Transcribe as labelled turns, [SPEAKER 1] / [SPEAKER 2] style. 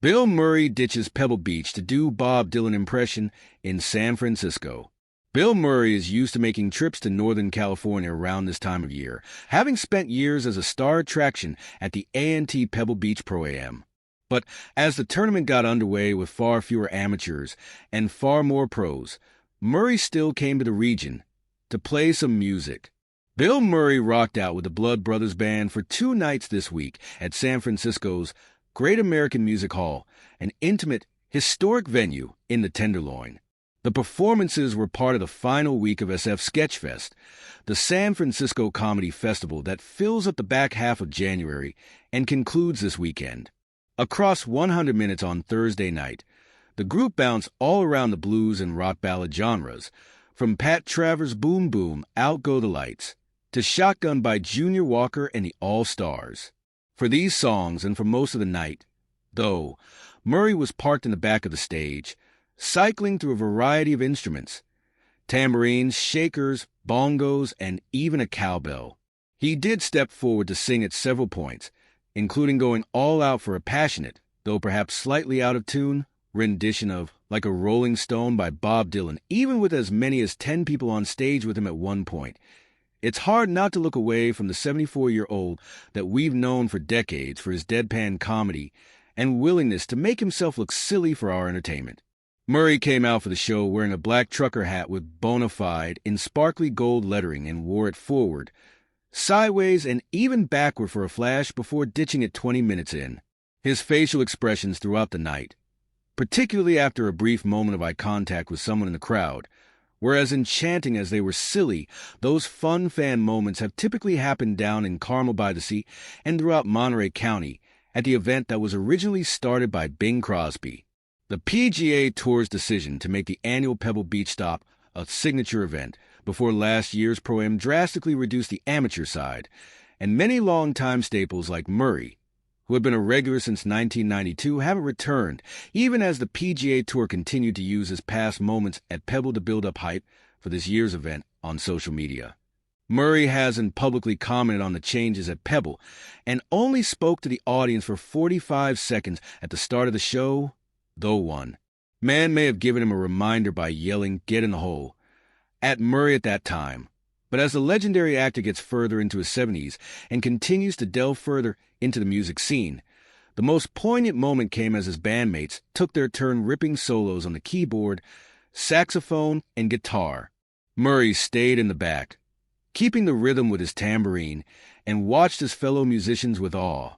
[SPEAKER 1] Bill Murray ditches Pebble Beach to do Bob Dylan impression in San Francisco. Bill Murray is used to making trips to Northern California around this time of year, having spent years as a star attraction at the A&T Pebble Beach Pro-Am. But as the tournament got underway with far fewer amateurs and far more pros, Murray still came to the region to play some music. Bill Murray rocked out with the Blood Brothers Band for 2 nights this week at San Francisco's Great American Music Hall, an intimate, historic venue in the Tenderloin. The performances were part of the final week of SF Sketchfest, the San Francisco comedy festival that fills up the back half of January and concludes this weekend. Across 100 minutes on Thursday night, the group bounced all around the blues and rock ballad genres, from Pat Travers' Boom Boom, Out Go the Lights, to Shotgun by Junior Walker and the All-Stars. For these songs and for most of the night, though, Murray was parked in the back of the stage, cycling through a variety of instruments: tambourines, shakers, bongos, and even a cowbell. He did step forward to sing at several points, including going all out for a passionate, though perhaps slightly out of tune, rendition of Like a Rolling Stone by Bob Dylan, even with as many as 10 people on stage with him at one point. It's hard not to look away from the 74-year-old that we've known for decades for his deadpan comedy and willingness to make himself look silly for our entertainment. Murray came out for the show wearing a black trucker hat with bona fide in sparkly gold lettering and wore it forward, sideways, and even backward for a flash before ditching it 20 minutes in. His facial expressions throughout the night, particularly after a brief moment of eye contact with someone in the crowd, were as enchanting as they were silly. Those fun fan moments have typically happened down in Carmel by the Sea and throughout Monterey County at the event that was originally started by Bing Crosby. The PGA Tour's decision to make the annual Pebble Beach stop a signature event before last year's Pro-Am drastically reduced the amateur side, and many longtime staples like Murray, who had been a regular since 1992, haven't returned, even as the PGA Tour continued to use his past moments at Pebble to build up hype for this year's event on social media. Murray hasn't publicly commented on the changes at Pebble and only spoke to the audience for 45 seconds at the start of the show, though one man may have given him a reminder by yelling, "Get in the hole," at Murray at that time. But as the legendary actor gets further into his 70s and continues to delve further into the music scene, the most poignant moment came as his bandmates took their turn ripping solos on the keyboard, saxophone, and guitar. Murray stayed in the back, keeping the rhythm with his tambourine, and watched his fellow musicians with awe.